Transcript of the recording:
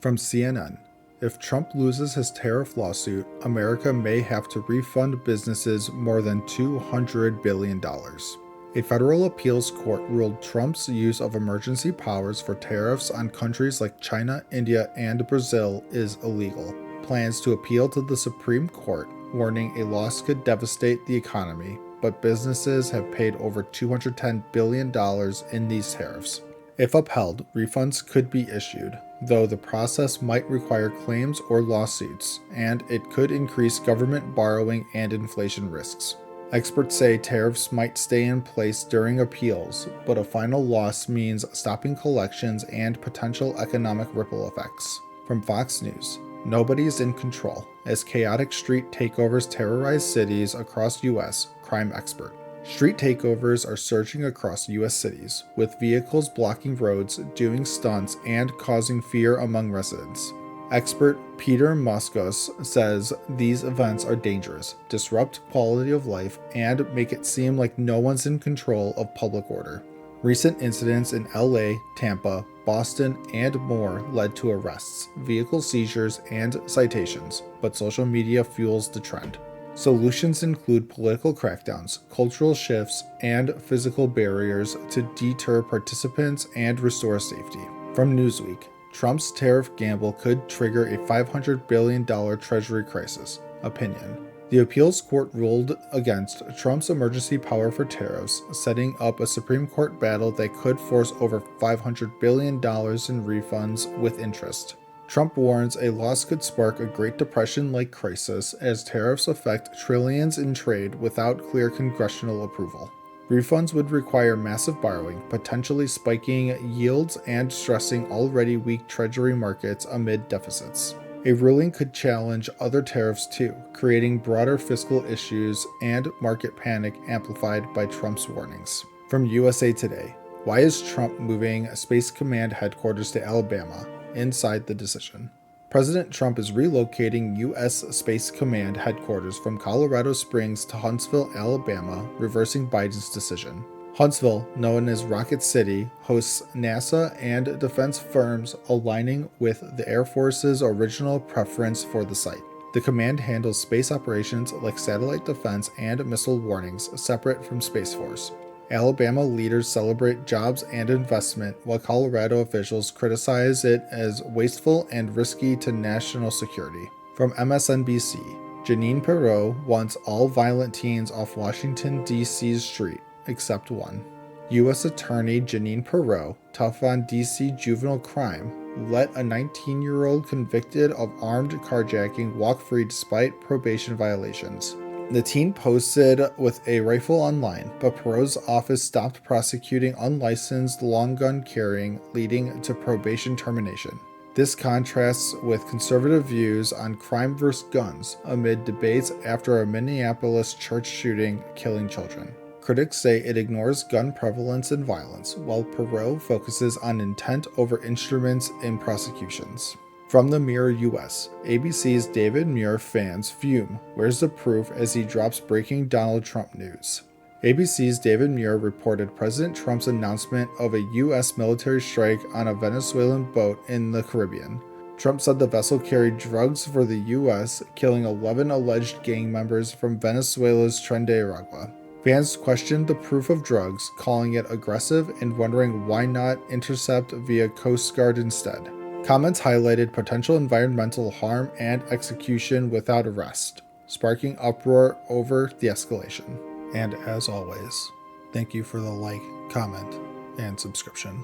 From CNN, if Trump loses his tariff lawsuit, America may have to refund businesses more than $200 billion. A federal appeals court ruled Trump's use of emergency powers for tariffs on countries like China, India, and Brazil is illegal. Plans to appeal to the Supreme Court, warning a loss could devastate the economy, but businesses have paid over $210 billion in these tariffs. If upheld, refunds could be issued, though the process might require claims or lawsuits, and it could increase government borrowing and inflation risks. Experts say tariffs might stay in place during appeals, but a final loss means stopping collections and potential economic ripple effects. From Fox News, nobody's in control as chaotic street takeovers terrorize cities across U.S., crime expert. Street takeovers are surging across U.S. cities, with vehicles blocking roads, doing stunts, and causing fear among residents. Expert Peter Moskos says these events are dangerous, disrupt quality of life, and make it seem like no one's in control of public order. Recent incidents in LA, Tampa, Boston, and more led to arrests, vehicle seizures, and citations, but social media fuels the trend. Solutions include political crackdowns, cultural shifts, and physical barriers to deter participants and restore safety. From Newsweek, Trump's tariff gamble could trigger a $500 billion Treasury crisis. Opinion. The appeals court ruled against Trump's emergency power for tariffs, setting up a Supreme Court battle that could force over $500 billion in refunds with interest. Trump warns a loss could spark a Great Depression-like crisis as tariffs affect trillions in trade without clear congressional approval. Refunds would require massive borrowing, potentially spiking yields and stressing already weak Treasury markets amid deficits. A ruling could challenge other tariffs too, creating broader fiscal issues and market panic amplified by Trump's warnings. From USA Today, why is Trump moving Space Command headquarters to Alabama? Inside the decision. President Trump is relocating U.S. Space Command headquarters from Colorado Springs to Huntsville, Alabama, reversing Biden's decision. Huntsville, known as Rocket City, hosts NASA and defense firms aligning with the Air Force's original preference for the site. The command handles space operations like satellite defense and missile warnings, separate from Space Force. Alabama leaders celebrate jobs and investment, while Colorado officials criticize it as wasteful and risky to national security. From MSNBC, Jeanine Pirro wants all violent teens off Washington, D.C.'s street, except one. U.S. Attorney Jeanine Pirro, tough on D.C. juvenile crime, let a 19-year-old convicted of armed carjacking walk free despite probation violations. The teen posted with a rifle online, but Pirro's office stopped prosecuting unlicensed long gun carrying, leading to probation termination. This contrasts with conservative views on crime versus guns amid debates after a Minneapolis church shooting killing children. Critics say it ignores gun prevalence and violence, while Pirro focuses on intent over instruments in prosecutions. From the Mirror US, ABC's David Muir fans fume. Where's the proof as he drops breaking Donald Trump news? ABC's David Muir reported President Trump's announcement of a U.S. military strike on a Venezuelan boat in the Caribbean. Trump said the vessel carried drugs for the U.S., killing 11 alleged gang members from Venezuela's Tren de Aragua. Fans questioned the proof of drugs, calling it aggressive and wondering why not intercept via Coast Guard instead. Comments highlighted potential environmental harm and execution without arrest, sparking uproar over the escalation. And as always, thank you for the like, comment, and subscription.